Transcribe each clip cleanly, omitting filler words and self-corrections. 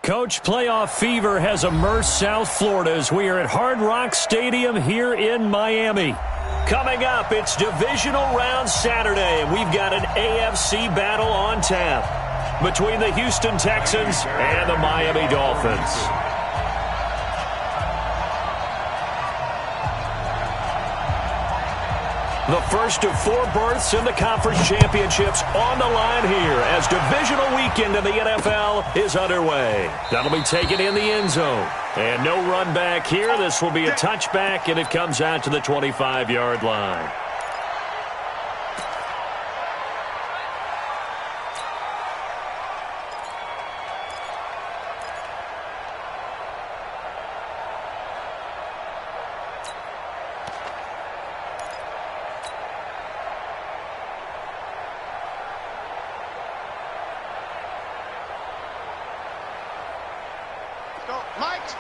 Coach, playoff fever has immersed South Florida as we are at Hard Rock Stadium here in Miami. Coming up, it's Divisional Round Saturday, and we've got an AFC battle on tap between the Houston Texans and the Miami Dolphins. The first of 4 berths in the conference championships on the line here as divisional weekend in the NFL is underway. That'll be taken in the end zone. And no run back here. This will be a touchback, and it comes out to the 25-yard line.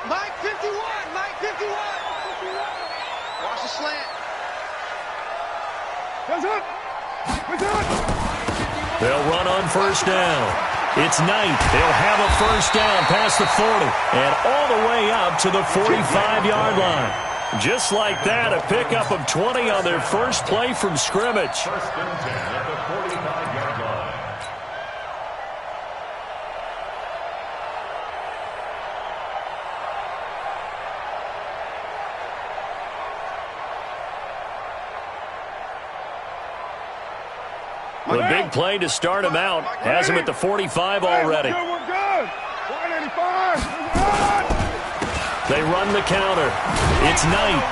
Mike 51, Mike 51. Watch the slant. They'll run on first down. It's Knight. They'll have a first down past the 40 and all the way up to the 45-yard line. Just like that, a pickup of 20 on their first play from scrimmage. First and 10 at the 45-yard line. The big play to start him out has him at the 45 already. We're good. 185. They run the counter. It's Knight.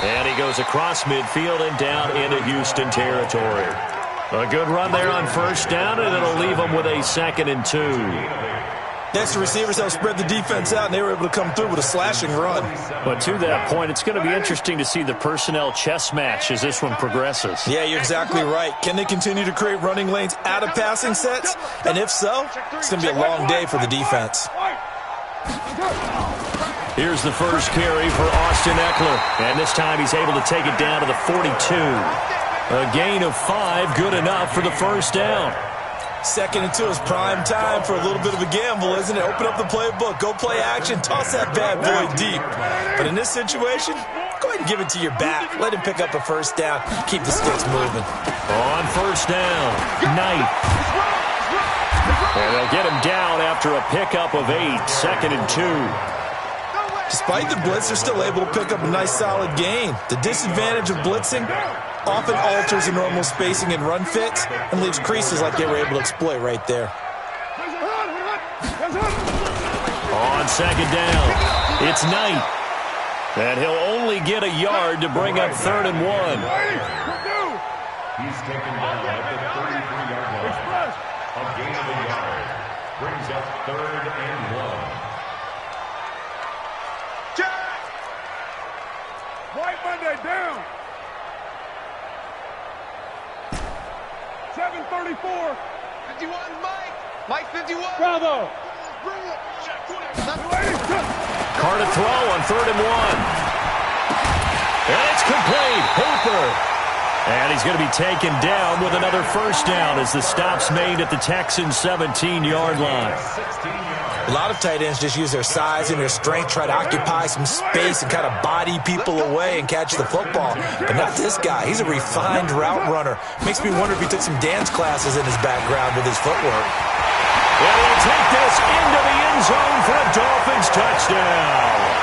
And he goes across midfield and down into Houston territory. A good run there on first down, and it'll leave them with a 2nd and 2. Next, the receivers helped spread the defense out, and they were able to come through with a slashing run. But to that point, it's going to be interesting to see the personnel chess match as this one progresses. Yeah, you're exactly right. Can they continue to create running lanes out of passing sets? And if so, it's going to be a long day for the defense. Here's the first carry for Austin Eckler. And this time he's able to take it down to the 42. A gain of 5, good enough for the first down. 2nd and 2 is prime time for a little bit of a gamble, isn't it? Open up the playbook, go play action, toss that bad boy deep. But in this situation, go ahead and give it to your back. Let him pick up a first down. Keep the sticks moving. On first down, Knight. And they'll get him down after a pickup of 8, 2nd and 2. Despite the blitz, they're still able to pick up a nice solid gain. The disadvantage of blitzing often alters the normal spacing and run fits and leaves creases like they were able to exploit right there. On 2nd down, it's Knight. And he'll only get a yard to bring up 3rd and 1. He's taken down at the 33-yard line. A gain of a yard brings up 3rd and 1. White Monday down. 7:34. 51, Mike 51. Bravo. Carr to throw on 3rd and 1. And it's complete. Hooper. And he's going to be taken down with another first down as the stop's made at the Texans' 17-yard line. A lot of tight ends just use their size and their strength, try to occupy some space and kind of body people away and catch the football. But not this guy. He's a refined route runner. Makes me wonder if he took some dance classes in his background with his footwork. And he'll take this into the end zone for a Dolphins touchdown.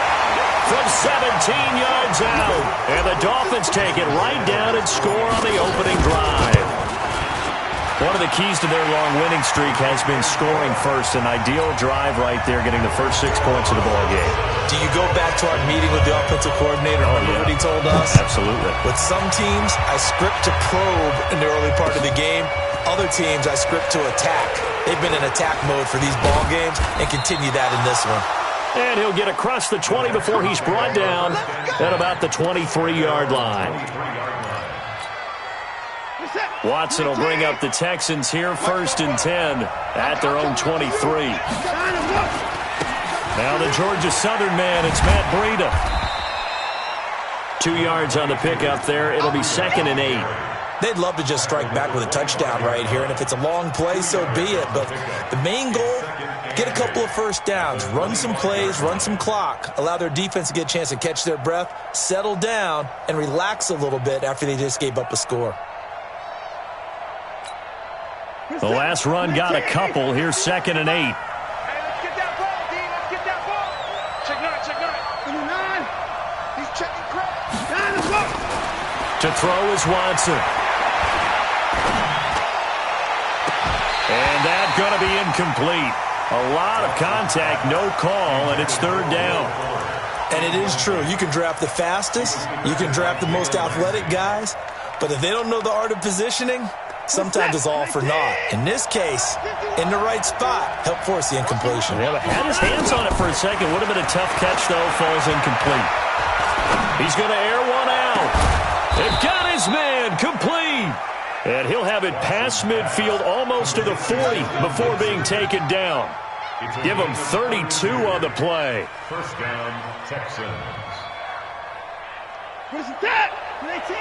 From 17 yards out. And the Dolphins take it right down and score on the opening drive. One of the keys to their long winning streak has been scoring first. An ideal drive right there, getting the first 6 points of the ball game. Do you go back to our meeting with the offensive coordinator? Remember what he told us? Absolutely. With some teams, I script to probe in the early part of the game. Other teams, I script to attack. They've been in attack mode for these ball games and continue that in this one. And he'll get across the 20 before he's brought down at about the 23-yard line. Watson will bring up the Texans here, 1st and 10 at their own 23. Now the Georgia Southern man, it's Matt Breida. 2 yards on the pickup there. It'll be 2nd and 8. They'd love to just strike back with a touchdown right here, and if it's a long play, so be it. But the main goal, get a couple of first downs, run some plays, run some clock, allow their defense to get a chance to catch their breath, settle down, and relax a little bit after they just gave up a score. The last run got a couple. Here's 2nd and 8. Hey, let's get that ball, D. Let's get that ball. Check 9, check 9. 29. He's checking crap. 9, let's go. To throw is Watson. And that's going to be incomplete. A lot of contact, no call, and it's 3rd down. And it is true. You can draft the fastest. You can draft the most athletic guys. But if they don't know the art of positioning, sometimes it's all for naught. In this case, in the right spot, help force the incompletion. Yeah, but had his hands on it for a second. Would have been a tough catch, though. Falls incomplete. He's going to air one out. They've got his man complete. And he'll have it past midfield almost to the 40 before being taken down. Give him 32 on the play. First down, Texans. What is that? 19.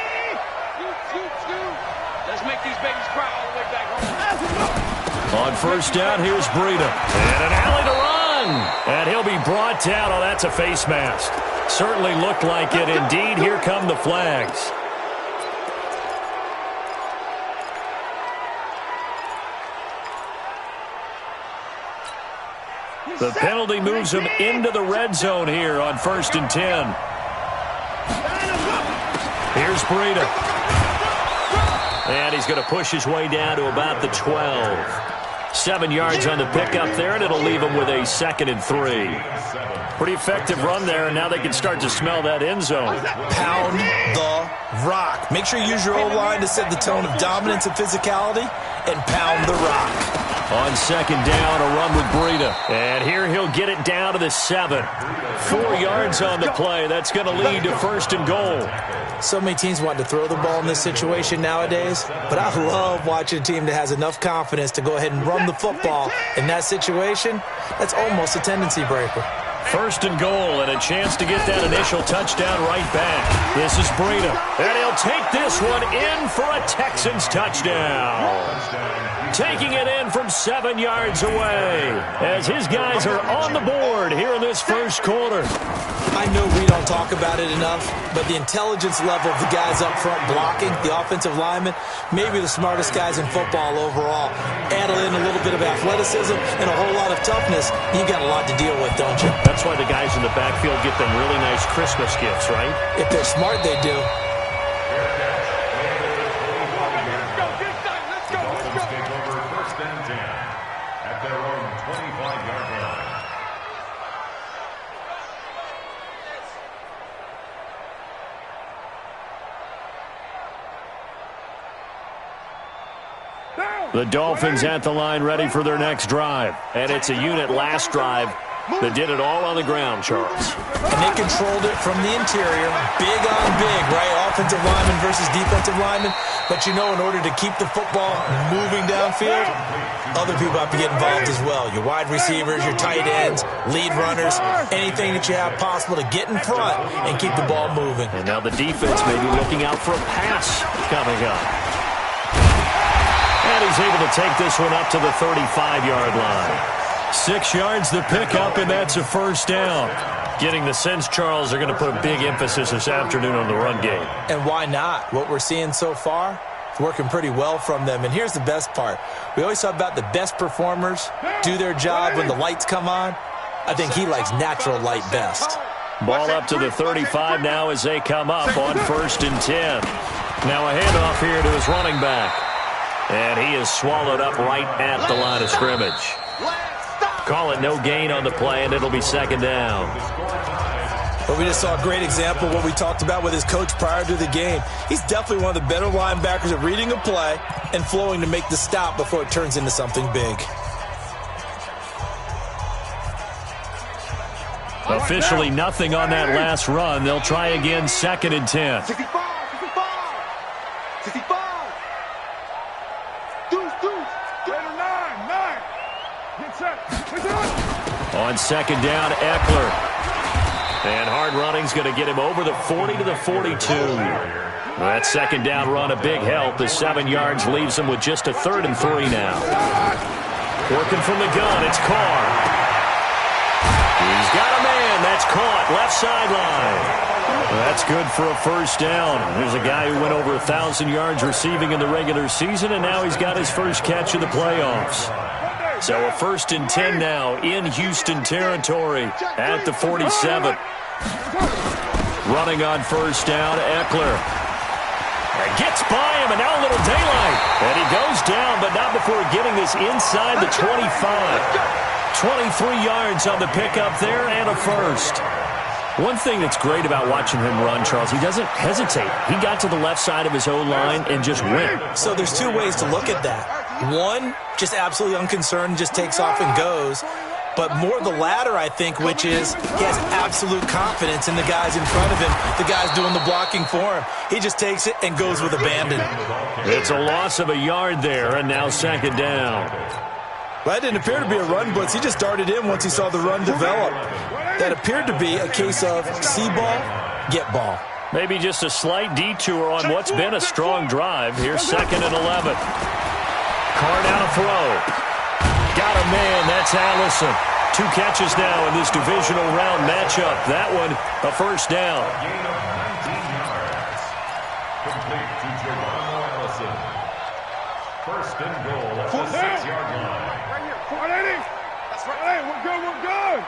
Scoot. Let's make these babies cry all the way back home. On first down, here's Breida. And an alley to run. And he'll be brought down. Oh, that's a face mask. Certainly looked like it. Indeed, here come the flags. The penalty moves him into the red zone here on 1st and 10. Here's Breida. And he's going to push his way down to about the 12. 7 yards on the pickup there, and it'll leave him with a 2nd and 3. Pretty effective run there, and now they can start to smell that end zone. Pound the rock. Make sure you use your O-line to set the tone of dominance and physicality, and pound the rock. On 2nd down, a run with Breida. And here he'll get it down to the 7. 4 yards on the play. That's going to lead to 1st and goal. So many teams want to throw the ball in this situation nowadays, but I love watching a team that has enough confidence to go ahead and run the football. In that situation, that's almost a tendency breaker. 1st and goal, and a chance to get that initial touchdown right back. This is Breida, and he'll take this one in for a Texans touchdown. Taking it in from 7 yards away as his guys are on the board here in this first quarter. I know we don't talk about it enough, but the intelligence level of the guys up front blocking, the offensive linemen, maybe the smartest guys in football overall. Add in a little bit of athleticism and a whole lot of toughness, you got a lot to deal with, don't you? That's why the guys in the backfield get them really nice Christmas gifts, right? If they're smart, they do. The Dolphins at the line ready for their next drive. And it's a unit last drive that did it all on the ground, Charles. And they controlled it from the interior. Big on big, right? Offensive lineman versus defensive lineman. But you know, in order to keep the football moving downfield, other people have to get involved as well. Your wide receivers, your tight ends, lead runners, anything that you have possible to get in front and keep the ball moving. And now the defense may be looking out for a pass coming up. And he's able to take this one up to the 35-yard line. 6 yards the pickup, and that's a first down. Getting the sense, Charles, they're going to put a big emphasis this afternoon on the run game. And why not? What we're seeing so far, it's working pretty well from them. And here's the best part. We always talk about the best performers do their job when the lights come on. I think he likes natural light best. Ball up to the 35 now as they come up on 1st and 10. Now a handoff here to his running back. And he is swallowed up right at the line of scrimmage. Call it no gain on the play, and it'll be 2nd down. But we just saw a great example of what we talked about with his coach prior to the game. He's definitely one of the better linebackers at reading a play and flowing to make the stop before it turns into something big. Officially nothing on that last run. They'll try again, 2nd and 10. 65. On 2nd down, Eckler. And hard running's going to get him over the 40 to the 42. That second down run, a big help. The 7 yards leaves him with just a 3rd and 3 now. Working from the gun, it's Carr. He's got a man. That's caught. Left sideline. That's good for a first down. There's a guy who went over 1,000 yards receiving in the regular season, and now he's got his first catch in the playoffs. So a 1st and 10 now in Houston territory at the 47. Running on first down, Eckler. Gets by him, and now a little daylight. And he goes down, but not before getting this inside the 25. 23 yards on the pickup there, and a first. One thing that's great about watching him run, Charles, he doesn't hesitate. He got to the left side of his O-line and just went. So there's 2 ways to look at that. One, just absolutely unconcerned, just takes off and goes. But more the latter, I think, which is he has absolute confidence in the guys in front of him, the guys doing the blocking for him. He just takes it and goes with abandon. It's a loss of a yard there, and now 2nd down. Well, that didn't appear to be a run blitz. He just darted in once he saw the run develop. That appeared to be a case of see ball, get ball. Maybe just a slight detour on what's been a strong drive. Here's 2nd and 11. Carr now to throw. Got a man. That's Allison. 2 catches now in this divisional round matchup. That one, a first down. Gain of 19 yards. Complete to Geronimo Allison. 1st and goal at the 6-yard line. Right here. 180. That's right. Hey, we're good. We're good.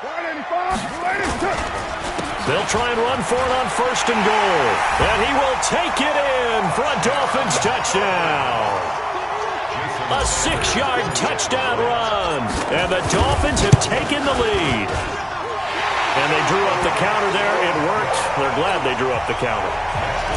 185. 280. They'll try and run for it on 1st and goal. And he will take it in for a Dolphins touchdown. A 6-yard touchdown run. And the Dolphins have taken the lead. And they drew up the counter there. It worked. They're glad they drew up the counter.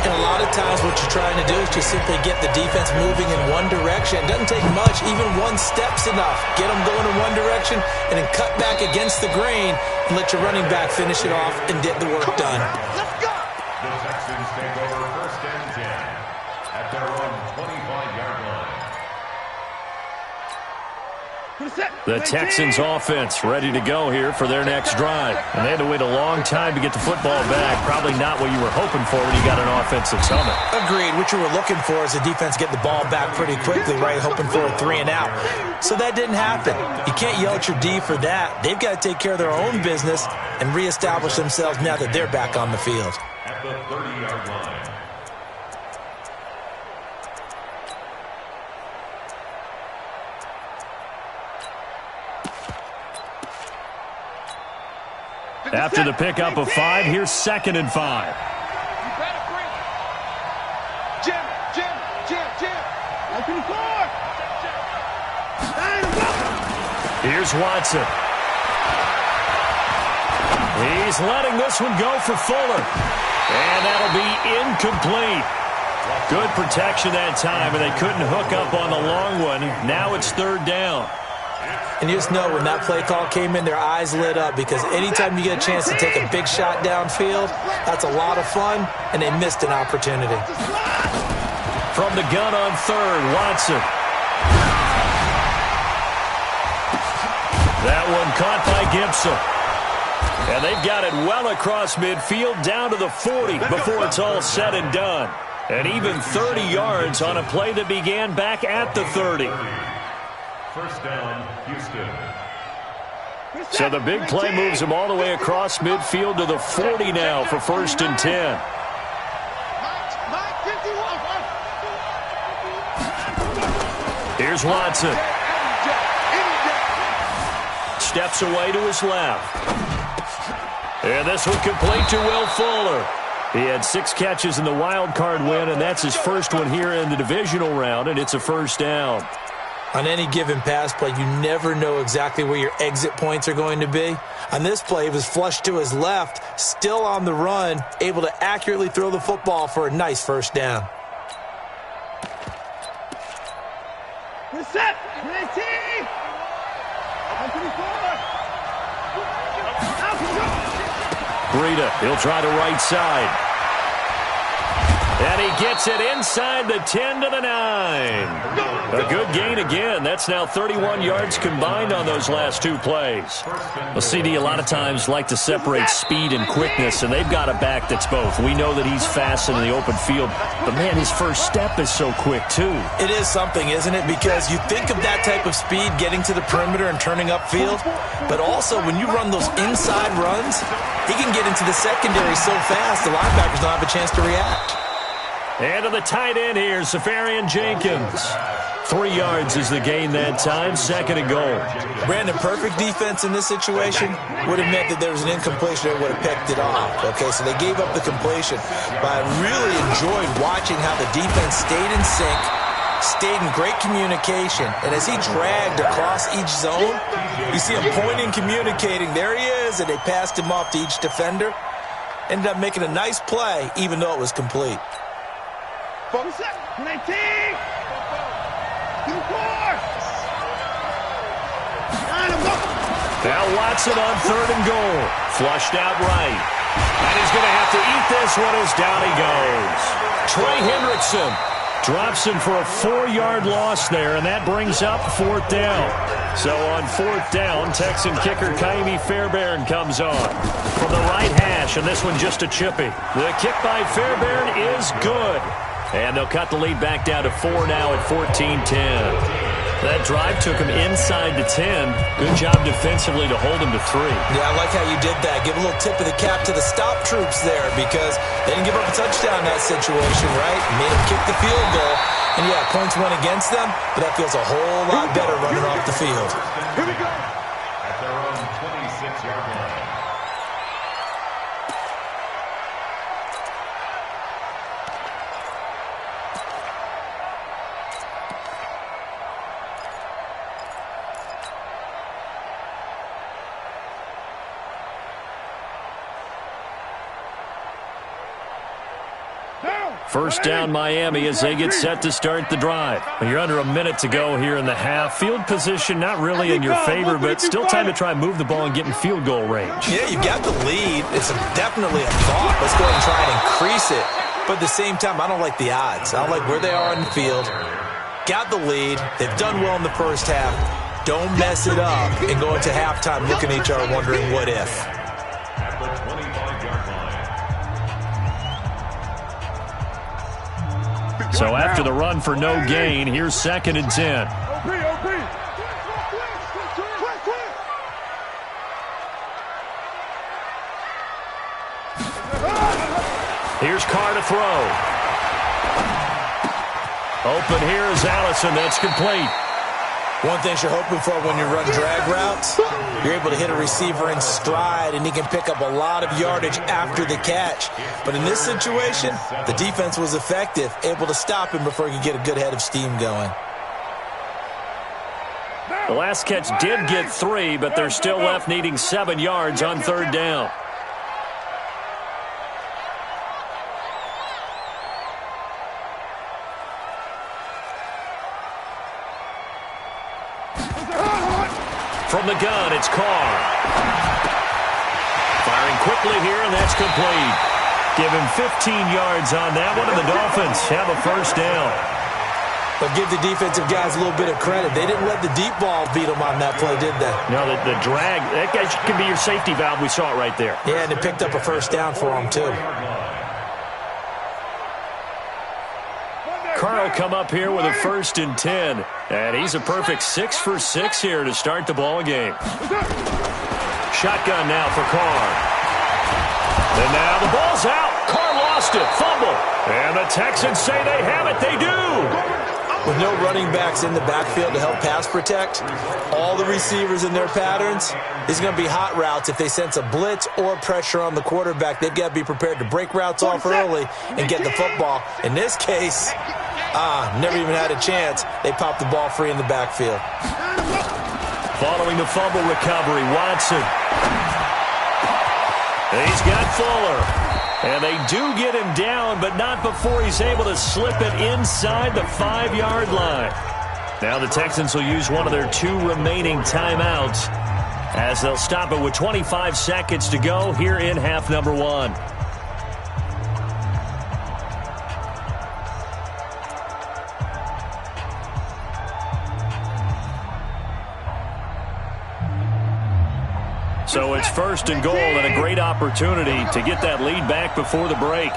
And a lot of times what you're trying to do is just simply get the defense moving in one direction. It doesn't take much. Even 1 step's enough. Get them going in one direction and then cut back against the grain and let your running back finish it off and get the work done. Let's go. The Texans take over 1st and 10 at their own 25-yard line. The Texans offense ready to go here for their next drive. And they had to wait a long time to get the football back. Probably not what you were hoping for when you got an offensive summit. Agreed. What you were looking for is the defense get the ball back pretty quickly, right? Hoping for a 3 and out. So that didn't happen. You can't yell at your D for that. They've got to take care of their own business and reestablish themselves now that they're back on the field. At the 30-yard line. After the pickup of 5, here's 2nd and 5. You better bring it. Jim. Open the floor. Here's Watson. He's letting this one go for Fuller. And that'll be incomplete. Good protection that time, and they couldn't hook up on the long one. Now it's 3rd down. And you just know when that play call came in, their eyes lit up because anytime you get a chance to take a big shot downfield, that's a lot of fun, and they missed an opportunity. From the gun on 3rd, Watson. That one caught by Gibson. And they've got it well across midfield down to the 40 before it's all said and done. And even 30 yards on a play that began back at the 30. 1st down, Houston. So the big play moves him all the way across midfield to the 40 now for 1st and 10. Here's Watson. Steps away to his left. And this one complete to Will Fuller. He had 6 catches in the wild card win, and that's his first one here in the divisional round, and it's a first down. On any given pass play, you never know exactly where your exit points are going to be. On this play, he was flushed to his left, still on the run, able to accurately throw the football for a nice first down. We're set. 19. Breida, he'll try the right side. And he gets it inside the 10 to the 9. A good gain again. That's now 31 yards combined on those last two plays. Well, CD, a lot of times like to separate speed and quickness, and they've got a back that's both. We know that he's fast in the open field, but, man, his first step is so quick, too. It is something, isn't it? Because you think of that type of speed getting to the perimeter and turning upfield, but also when you run those inside runs, he can get into the secondary so fast the linebackers don't have a chance to react. And to the tight end here, Safarian Jenkins. 3 yards is the gain that time, 2nd and goal. Brandon, perfect defense in this situation would have meant that there was an incompletion that would have picked it off. Okay, so they gave up the completion. But I really enjoyed watching how the defense stayed in sync, stayed in great communication, and as he dragged across each zone, you see him pointing, communicating. There he is, and they passed him off to each defender. Ended up making a nice play, even though it was complete. Focus up. 19. 4. Now Watson on 3rd and goal. Flushed out right. And he's going to have to eat this one as down he goes. Trey Hendrickson drops him for a 4-yard loss there, and that brings up 4th down. So on 4th down, Texan kicker Kaimi Fairbairn comes on from the right hash, and this one just a chippy. The kick by Fairbairn is good. And they'll cut the lead back down to 4 now at 14-10. That drive took him inside the 10. Good job defensively to hold him to 3. Yeah, I like how you did that. Give a little tip of the cap to the stop troops there because they didn't give up a touchdown in that situation, right? Made them kick the field goal. And, yeah, points went against them, but that feels a whole lot better running off the field. Here we go. At their own 26-yard line. First down Miami as they get set to start the drive. You're under a minute to go here in the half. Field position not really in your favor, but still time to try and move the ball and get in field goal range. Yeah, you got the lead. It's definitely a thought. Let's go ahead and try and increase it. But at the same time, I don't like the odds. I don't like where they are on the field. Got the lead. They've done well in the first half. Don't mess it up and go into halftime looking at each other wondering what if. At the 25-yard line. So after the run for no gain, here's 2nd and 10. Here's Carr to throw. Open here is Allison. That's complete. One thing you're hoping for when you run drag routes, you're able to hit a receiver in stride, and he can pick up a lot of yardage after the catch. But in this situation, the defense was effective, able to stop him before he could get a good head of steam going. The last catch did get 3, but they're still left needing 7 yards on 3rd down. From the gun, it's Carr. Firing quickly here, and that's complete. Give him 15 yards on that one, and the Dolphins have a first down. But give the defensive guys a little bit of credit. They didn't let the deep ball beat them on that play, did they? No, the drag, that guy can be your safety valve. We saw it right there. Yeah, and it picked up a first down for them, too. Carr will come up here with a 1st and 10. And he's a perfect 6 for 6 here to start the ball game. Shotgun now for Carr. And now the ball's out. Carr lost it. Fumble. And the Texans say they have it. They do. With no running backs in the backfield to help pass protect, all the receivers in their patterns, it's going to be hot routes. If they sense a blitz or pressure on the quarterback, they've got to be prepared to break routes off early and get the football. In this case, never even had a chance. They popped the ball free in the backfield. Following the fumble recovery, Watson. He's got Fuller. And they do get him down, but not before he's able to slip it inside the 5-yard line. Now the Texans will use one of their 2 remaining timeouts as they'll stop it with 25 seconds to go here in half number 1. So it's first and goal and a great opportunity to get that lead back before the break.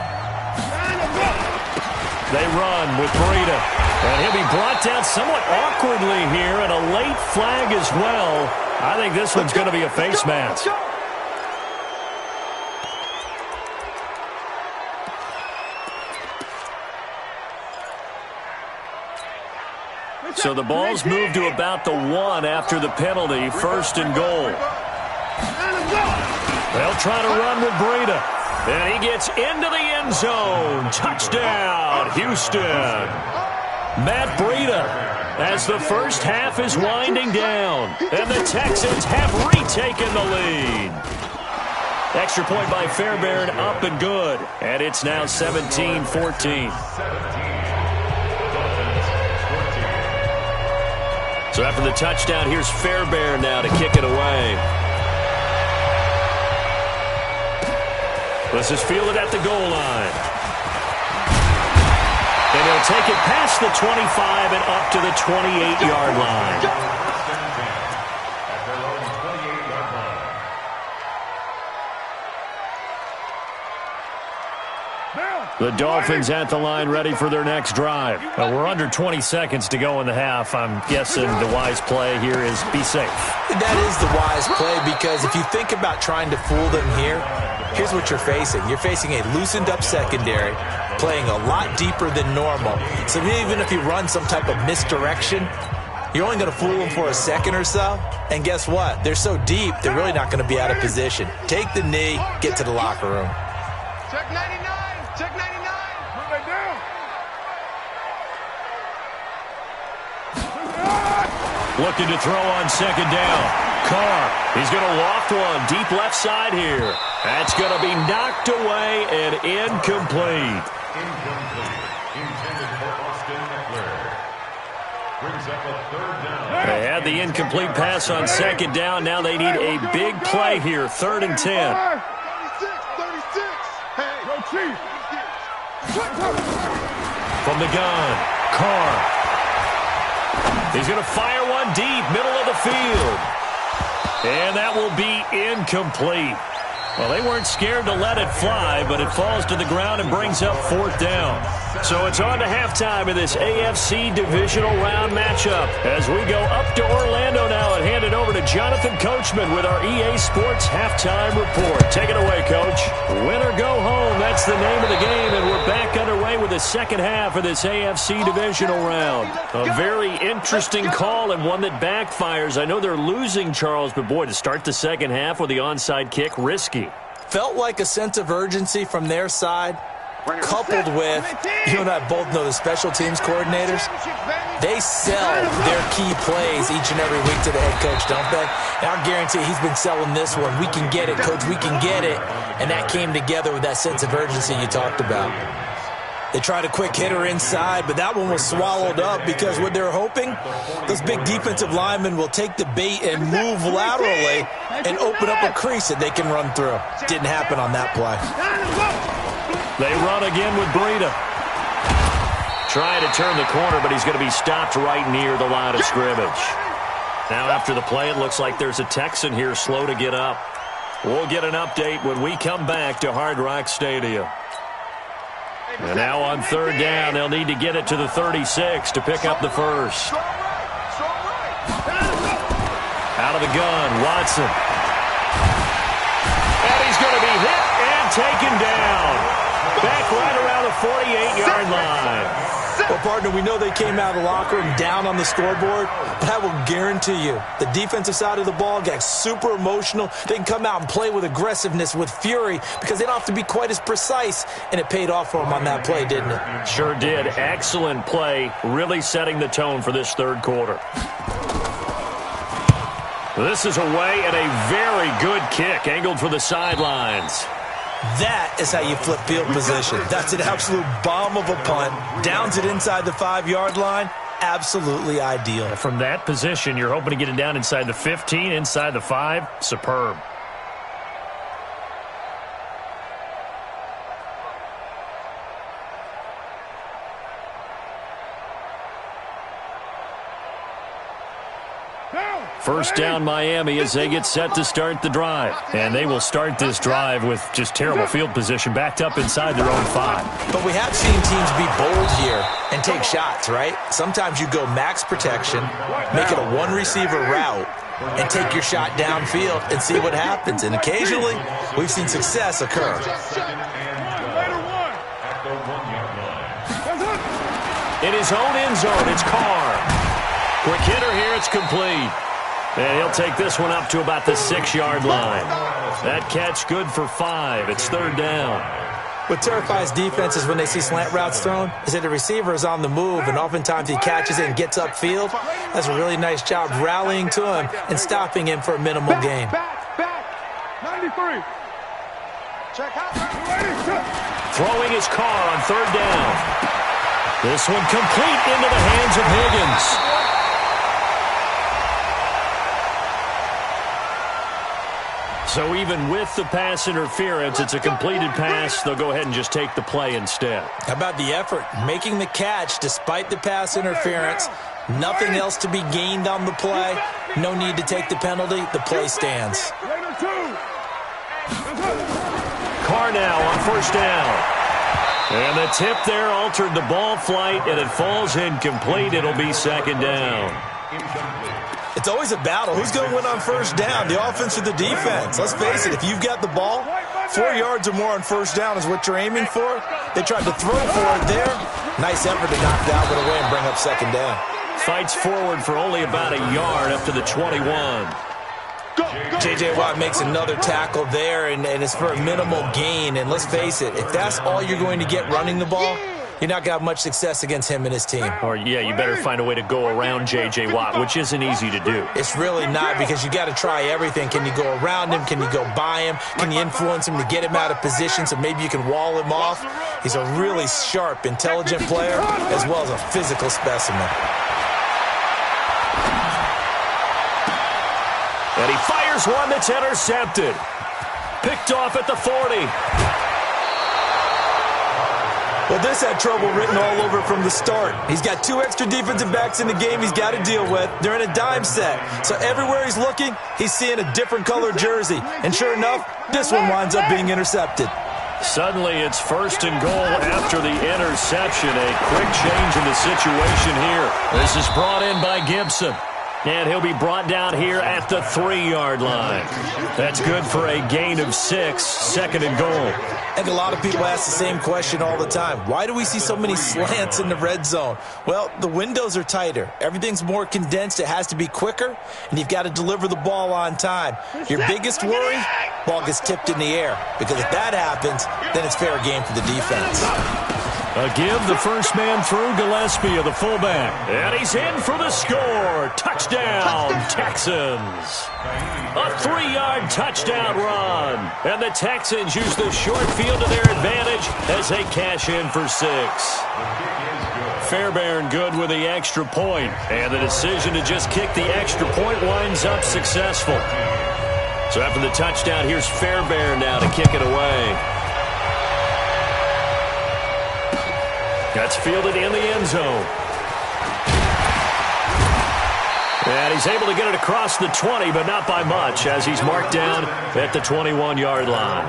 They run with Breida. And he'll be brought down somewhat awkwardly here, and a late flag as well. I think this one's going to be a face mask. So the ball's moved to about the 1 after the penalty, first and goal. They'll try to run with Breida. And he gets into the end zone. Touchdown, Houston. Matt Breida, as the first half is winding down. And the Texans have retaken the lead. Extra point by Fairbairn, up and good. And it's now 17-14. So after the touchdown, here's Fairbairn now to kick it away. This is fielded at the goal line. And he'll take it past the 25 and up to the 28-yard line. The Dolphins at the line ready for their next drive. We're under 20 seconds to go in the half. I'm guessing the wise play here is be safe. That is the wise play, because if you think about trying to fool them here, here's what you're facing. You're facing a loosened up secondary, playing a lot deeper than normal. So even if you run some type of misdirection, you're only going to fool them for a second or so. And guess what? They're so deep, they're really not going to be out of position. Take the knee, get to the locker room. Check 99. Check 99. Bring that down. Looking to throw on second down. Carr, he's going to loft one deep left side here. That's going to be knocked away and incomplete. Incomplete. Intended for Austin Eckler. Brings up a third down. They had the incomplete pass on second down. Now they need a big play here, 3rd and 10. 36. Hey. Go Chiefs. From the gun, Carr. He's going to fire one deep, middle of the field. And that will be incomplete. Well, they weren't scared to let it fly, but it falls to the ground and brings up 4th down. So it's on to halftime in this AFC Divisional Round matchup as we go up to Orlando now and hand it over to Jonathan Coachman with our EA Sports Halftime Report. Take it away, Coach. Win or go home, that's the name of the game, and we're back underway with the second half of this AFC Divisional Round. A very interesting call and one that backfires. I know they're losing, Charles, but boy, to start the second half with the onside kick, risky. Felt like a sense of urgency from their side, coupled with, you and I both know the special teams coordinators, they sell their key plays each and every week to the head coach, don't they? And I guarantee he's been selling this one. We can get it, coach, we can get it. And that came together with that sense of urgency you talked about. They tried a quick hitter inside, but that one was swallowed up because what they're hoping, those big defensive linemen will take the bait and move laterally and open up a crease that they can run through. Didn't happen on that play. They run again with Breida. Trying to turn the corner, but he's going to be stopped right near the line of scrimmage. Now after the play, it looks like there's a Texan here slow to get up. We'll get an update when we come back to Hard Rock Stadium. And now on 3rd down, they'll need to get it to the 36 to pick up the first. Out of the gun, Watson. And he's going to be hit and taken down. Back right around the 48-yard line. Well, partner, we know they came out of the locker room down on the scoreboard, but I will guarantee you the defensive side of the ball got super emotional. They can come out and play with aggressiveness, with fury, because they don't have to be quite as precise, and it paid off for them on that play, didn't it? Sure did. Excellent play, really setting the tone for this third quarter. This is away and a very good kick, angled for the sidelines. That is how you flip field position. That's an absolute bomb of a punt. Downs it inside the 5-yard line. Absolutely ideal. From that position, you're hoping to get it down inside the 15, inside the 5. Superb. First down Miami as they get set to start the drive. And they will start this drive with just terrible field position backed up inside their own 5. But we have seen teams be bold here and take shots, right? Sometimes you go max protection, make it a one-receiver route, and take your shot downfield and see what happens. And occasionally, we've seen success occur. In his own end zone, it's Carr. Quick hitter here, it's complete. And he'll take this one up to about the 6-yard line. That catch good for 5. It's third down. What terrifies defenses when they see slant routes thrown is that the receiver is on the move, and oftentimes he catches it and gets upfield. That's a really nice job rallying to him and stopping him for a minimal gain. Back. 93. Check out. Throwing his Carr on third down. This one complete into the hands of Higgins. So even with the pass interference, it's a completed pass. They'll go ahead and just take the play instead. How about the effort? Making the catch despite the pass interference. Nothing else to be gained on the play. No need to take the penalty. The play stands. Carr now on first down. And the tip there altered the ball flight, and it falls incomplete. It'll be second down. It's always a battle. Who's going to win on first down, the offense or the defense? Let's face it, if you've got the ball, 4 yards or more on first down is what you're aiming for. They tried to throw for it there. Nice effort to knock that one away and bring up second down. Fights forward for only about a yard up to the 21. J.J. Watt makes another tackle there, and it's for a minimal gain. And let's face it, if that's all you're going to get running the ball, you're not going to have much success against him and his team. Or, yeah, you better find a way to go around J.J. Watt, which isn't easy to do. It's really not, because you got to try everything. Can you go around him? Can you go by him? Can you influence him to get him out of position so maybe you can wall him off? He's a really sharp, intelligent player as well as a physical specimen. And he fires one that's intercepted. Picked off at the 40. Well, this had trouble written all over from the start. He's got 2 extra defensive backs in the game he's got to deal with. They're in a dime set. So everywhere he's looking, he's seeing a different color jersey. And sure enough, this one winds up being intercepted. Suddenly, it's first and goal after the interception. A quick change in the situation here. This is brought in by Gibson. And he'll be brought down here at the 3-yard line. That's good for a gain of 6, second and goal. I think a lot of people ask the same question all the time. Why do we see so many slants in the red zone? Well, the windows are tighter. Everything's more condensed. It has to be quicker, and you've got to deliver the ball on time. Your biggest worry, ball gets tipped in the air. Because if that happens, then it's fair game for the defense. A give, the first man through, Gillespie of the fullback. And he's in for the score. Touchdown, Texans. A 3-yard touchdown run. And the Texans use the short field to their advantage as they cash in for 6. Fairbairn good with the extra point. And the decision to just kick the extra point winds up successful. So after the touchdown, here's Fairbairn now to kick it away. That's fielded in the end zone. And he's able to get it across the 20, but not by much, as he's marked down at the 21-yard line.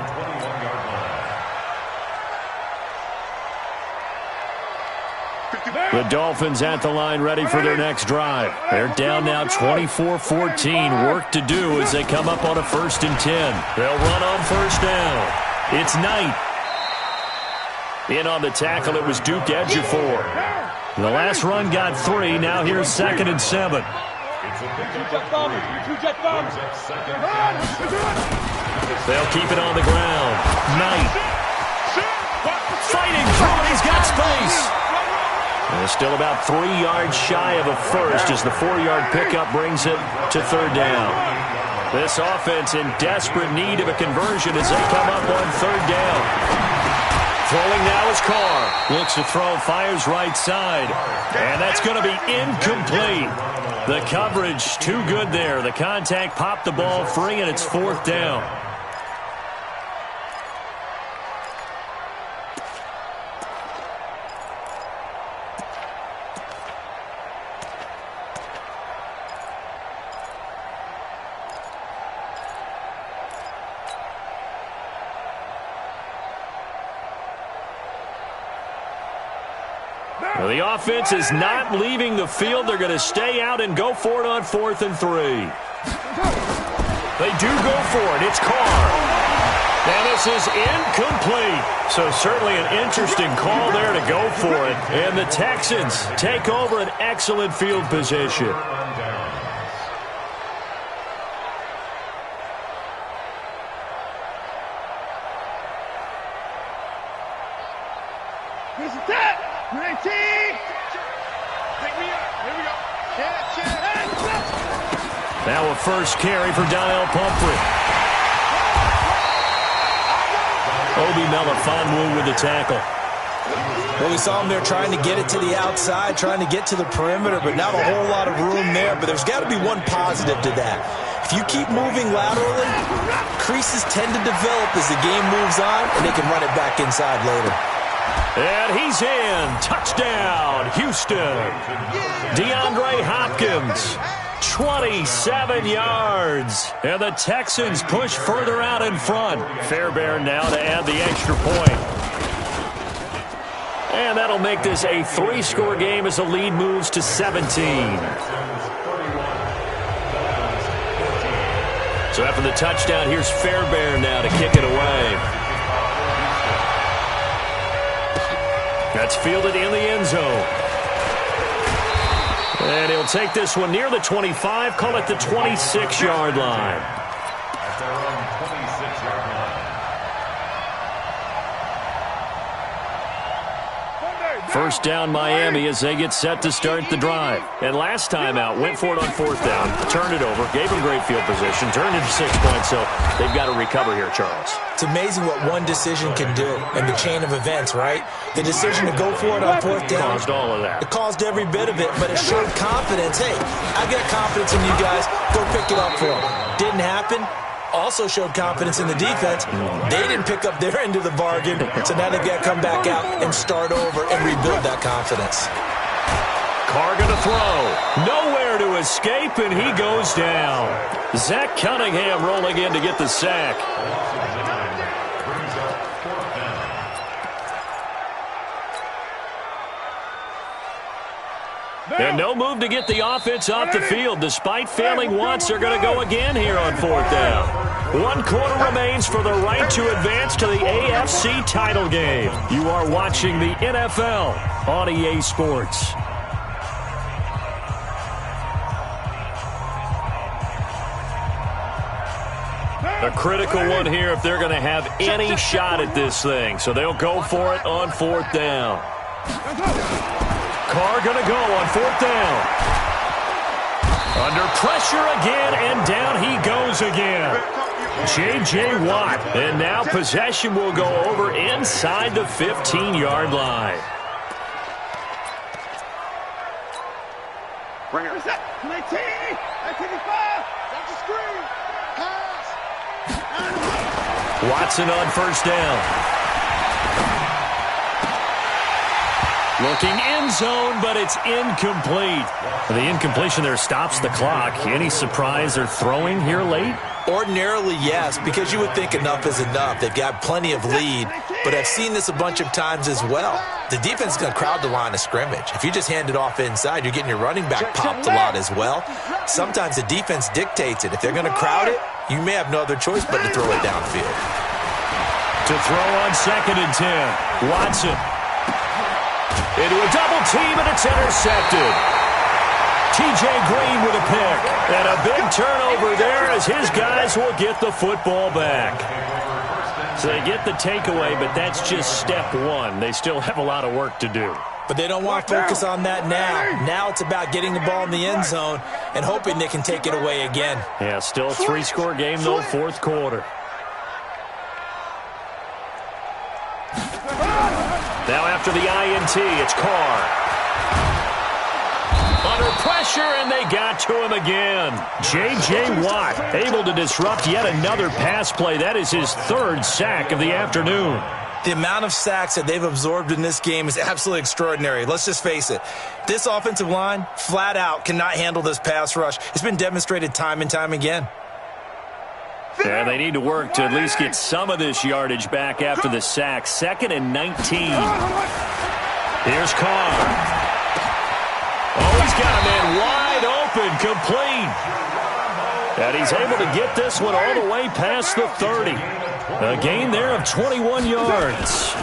The Dolphins at the line ready for their next drive. They're down now 24-14. Work to do as they come up on a 1st and 10. They'll run on first down. It's Knight. In on the tackle, it was Duke Ejiofor. The last run got 3. Now here's 2nd and 7. They'll keep it on the ground. Knight. Fighting through it. He's got space. And it's still about 3 yards shy of a first as the 4-yard pickup brings it to 3rd down. This offense in desperate need of a conversion as they come up on 3rd down. Throwing now is Carr. Looks to throw, fires right side. And that's going to be incomplete. The coverage too good there. The contact popped the ball free, and it's 4th down. Well, the offense is not leaving the field. They're going to stay out and go for it on 4th and 3. They do go for it. It's Carr. And this is incomplete. So certainly an interesting call there to go for it. And the Texans take over an excellent field position. Here's the tap. 19. Take me up. Here we go. Now a first carry for Donnell Pumphrey. Obi Melifonwu with the tackle. Well, we saw him there trying to get it to the outside, trying to get to the perimeter, but not a whole lot of room there. But there's got to be one positive to that. If you keep moving laterally, creases tend to develop as the game moves on, and they can run it back inside later. And he's in. Touchdown, Houston. DeAndre Hopkins, 27 yards. And the Texans push further out in front. Fairbairn now to add the extra point. And that'll make this a 3-score game as the lead moves to 17. So after the touchdown, here's Fairbairn now to kick it away. That's fielded in the end zone. And he'll take this one near the 25, call it the 26-yard line. At their own 26-yard line. First down Miami as they get set to start the drive. And last time out, went for it on 4th down, turned it over, gave them great field position, turned into 6 points, so they've got to recover here, Charles. It's amazing what one decision can do in the chain of events, right? The decision to go for it on 4th down. Caused all of that. It caused every bit of it, but it showed confidence. Hey, I got confidence in you guys. Go pick it up for them. Didn't happen. Also showed confidence in the defense. They didn't pick up their end of the bargain, so now they've got to come back out and start over and rebuild that confidence. Carr going to throw. Nowhere to escape, and he goes down. Zach Cunningham rolling in to get the sack. And no move to get the offense off the field. Despite failing once, they're going to go again here on 4th down. 1 quarter remains for the right to advance to the AFC title game. You are watching the NFL on EA Sports. A critical one here if they're going to have any shot at this thing. So they'll go for it on 4th down. Carr going to go on 4th down. Under pressure again, and down he goes again. J.J. Watt, and now possession will go over inside the 15-yard line. Bring it. 19, 1985. Got the screen. Pass. Watson on 1st down. Looking end zone, but it's incomplete. The incompletion there stops the clock. Any surprise they're throwing here late? Ordinarily, yes, because you would think enough is enough. They've got plenty of lead, but I've seen this a bunch of times as well. The defense is going to crowd the line of scrimmage. If you just hand it off inside, you're getting your running back popped a lot as well. Sometimes the defense dictates it. If they're going to crowd it, you may have no other choice but to throw it downfield. To throw on 2nd and 10, Watson. Into a double team, and it's intercepted. T.J. Green with a pick. And a big turnover there as his guys will get the football back. So they get the takeaway, but that's just step one. They still have a lot of work to do. But they don't want to focus on that now. Now it's about getting the ball in the end zone and hoping they can take it away again. Yeah, still a 3-score game, though, 4th quarter. Now after the INT, it's Carr. Under pressure, and they got to him again. J.J. Watt able to disrupt yet another pass play. That is his 3rd sack of the afternoon. The amount of sacks that they've absorbed in this game is absolutely extraordinary. Let's just face it. This offensive line, flat out, cannot handle this pass rush. It's been demonstrated time and time again. Yeah, they need to work to at least get some of this yardage back after the sack. 2nd and 19. Here's Carr. Oh, he's got a man wide open, complete. And he's able to get this one all the way past the 30. A gain there of 21 yards.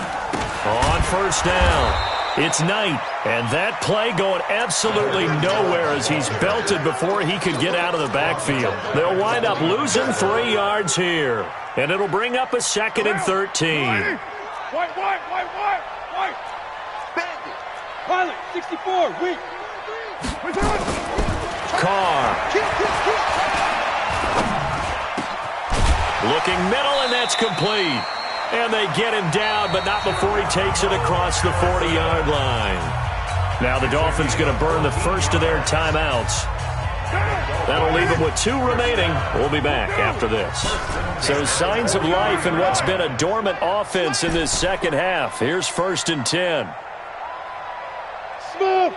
On first down, it's Knight. And that play going absolutely nowhere as he's belted before he could get out of the backfield. They'll wind up losing 3 yards here. And it'll bring up a 2nd and 13. White. Pilot, 64, weak. Carr. Looking middle, and that's complete. And they get him down, but not before he takes it across the 40-yard line. Now the Dolphins going to burn the first of their timeouts. That'll leave them with 2 remaining. We'll be back after this. So signs of life in what's been a dormant offense in this second half. Here's 1st and 10. Smooth.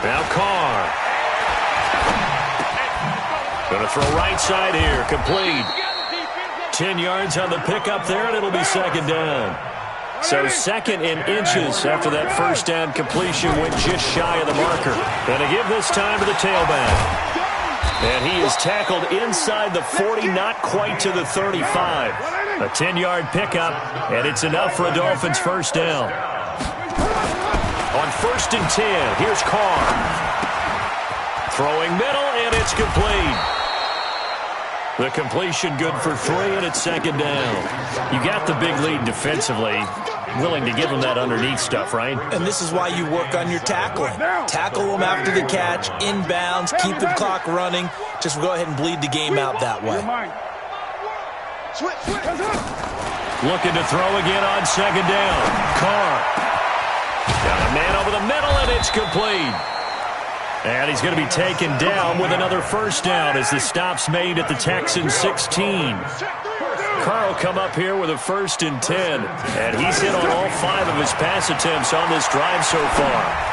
Now Carr. Going to throw right side here. Complete. 10 yards on the pickup there, and it'll be 2nd down. So 2nd in inches after that first down completion went just shy of the marker. And to give this time to the tailback. And he is tackled inside the 40, not quite to the 35. A 10-yard pickup, and it's enough for a Dolphins first down. On 1st and 10, here's Carr. Throwing middle, and it's complete. The completion good for 3, and it's 2nd down. You got the big lead defensively. Willing to give them that underneath stuff, right? And this is why you work on your tackling. Tackle them after the catch, inbounds, keep the clock running. Just go ahead and bleed the game out that way. Looking to throw again on 2nd down. Carr. Got a man over the middle, and it's complete. And he's going to be taken down with another first down as the stop's made at the Texans 16. Carr will come up here with a 1st and 10. And he's hit on all 5 of his pass attempts on this drive so far.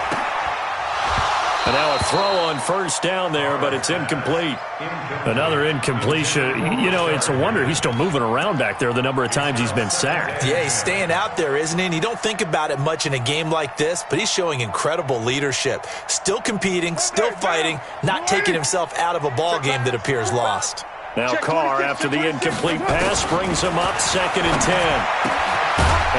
And now a throw on first down there, but it's incomplete. Another incompletion. You know, it's a wonder he's still moving around back there the number of times he's been sacked. Yeah, he's staying out there, isn't he? And you don't think about it much in a game like this, but he's showing incredible leadership. Still competing, still fighting, not taking himself out of a ball game that appears lost. Now Carr, after the incomplete pass, brings him up 2nd and 10.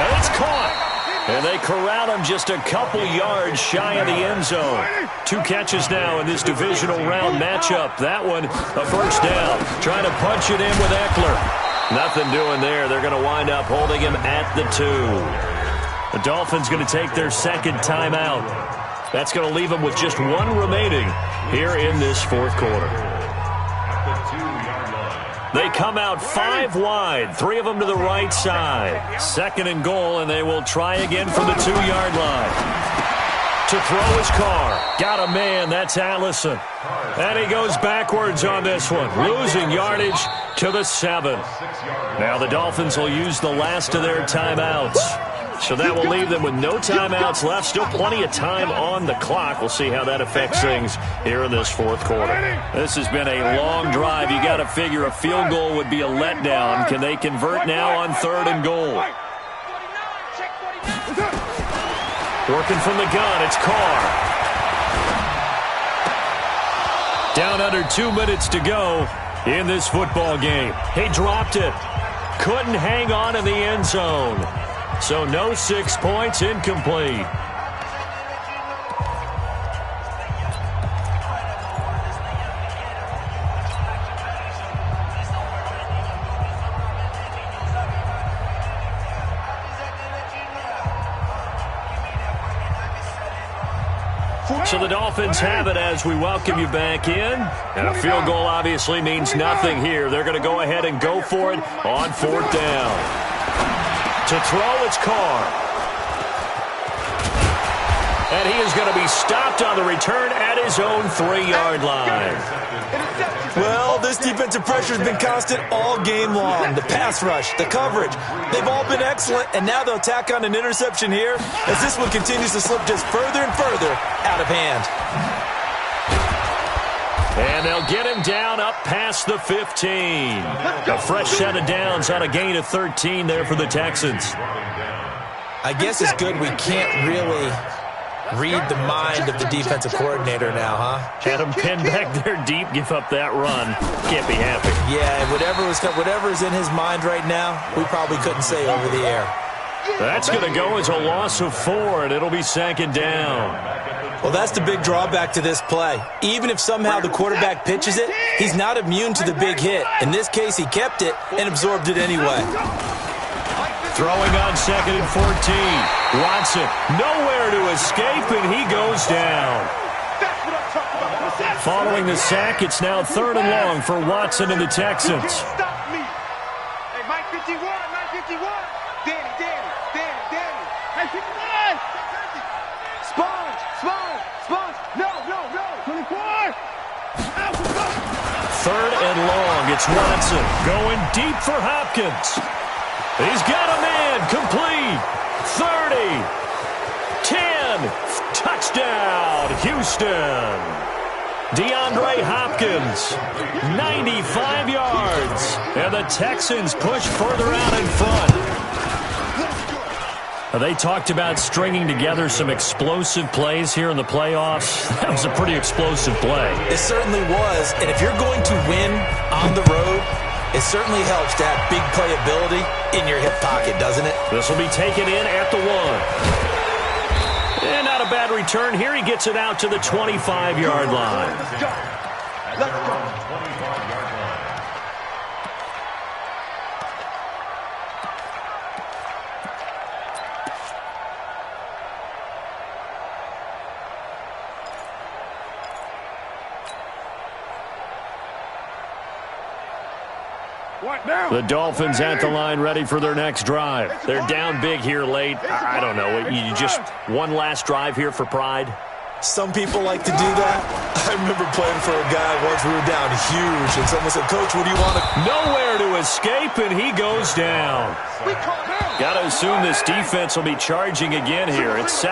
And it's caught. And they corral him just a couple yards shy of the end zone. 2 catches now in this divisional round matchup. That one, a first down. Trying to punch it in with Eckler. Nothing doing there. They're going to wind up holding him at the 2. The Dolphins going to take their 2nd timeout. That's going to leave them with just 1 remaining here in this 4th quarter. They come out 5 wide, 3 of them to the right side. 2nd and goal, and they will try again from the 2-yard line. To throw his Carr. Got a man, that's Allison. And he goes backwards on this one, losing yardage to the 7. Now the Dolphins will use the last of their timeouts. So that will leave them with no timeouts left. Still plenty of time on the clock. We'll see how that affects things here in this 4th quarter. This has been a long drive. You got to figure a field goal would be a letdown. Can they convert now on 3rd and goal? Working from the gun, it's Carr. Down under 2 minutes to go in this football game. He dropped it. Couldn't hang on in the end zone. So no 6 points, incomplete. So the Dolphins have it as we welcome you back in. And a field goal obviously means nothing here. They're going to go ahead and go for it on 4th down. To throw, it's Carr. And he is going to be stopped on the return at his own 3-yard line. Well, this defensive pressure has been constant all game long. The pass rush, the coverage, they've all been excellent, and now they'll tack on an interception here as this one continues to slip just further and further out of hand. And they'll get him down up past the 15. A fresh set of downs on a gain of 13 there for the Texans. I guess it's good we can't really read the mind of the defensive coordinator now, huh? Had him pinned back there deep, give up that run. Can't be happy. Yeah, whatever is in his mind right now, we probably couldn't say over the air. That's going to go as a loss of 4, and it'll be 2nd down. Well, that's the big drawback to this play. Even if somehow the quarterback pitches it, he's not immune to the big hit. In this case, he kept it and absorbed it anyway. Throwing on 2nd and 14. Watson, nowhere to escape, and he goes down. Following the sack, it's now 3rd and long for Watson and the Texans. Stop me. Hey, Mike 51, Mike 51. Danny. Hey, 51. Sponge. No. 24. 3rd and long, it's Watson going deep for Hopkins. He's got a man, complete, 30, 10, touchdown, Houston. DeAndre Hopkins, 95 yards, and the Texans push further out in front. They talked about stringing together some explosive plays here in the playoffs. That was a pretty explosive play. It certainly was, and if you're going to win on the road, it certainly helps to have big playability in your hip pocket, doesn't it? This will be taken in at the 1. And not a bad return here. He gets it out to the 25-yard line. Let's go. The Dolphins at the line ready for their next drive. They're down big here late. I don't know. You just one last drive here for pride? Some people like to do that. I remember playing for a guy once. We were down huge, and someone said, "Coach, what do you want to..." Nowhere to escape, and he goes down. Got to assume this defense will be charging again here. It's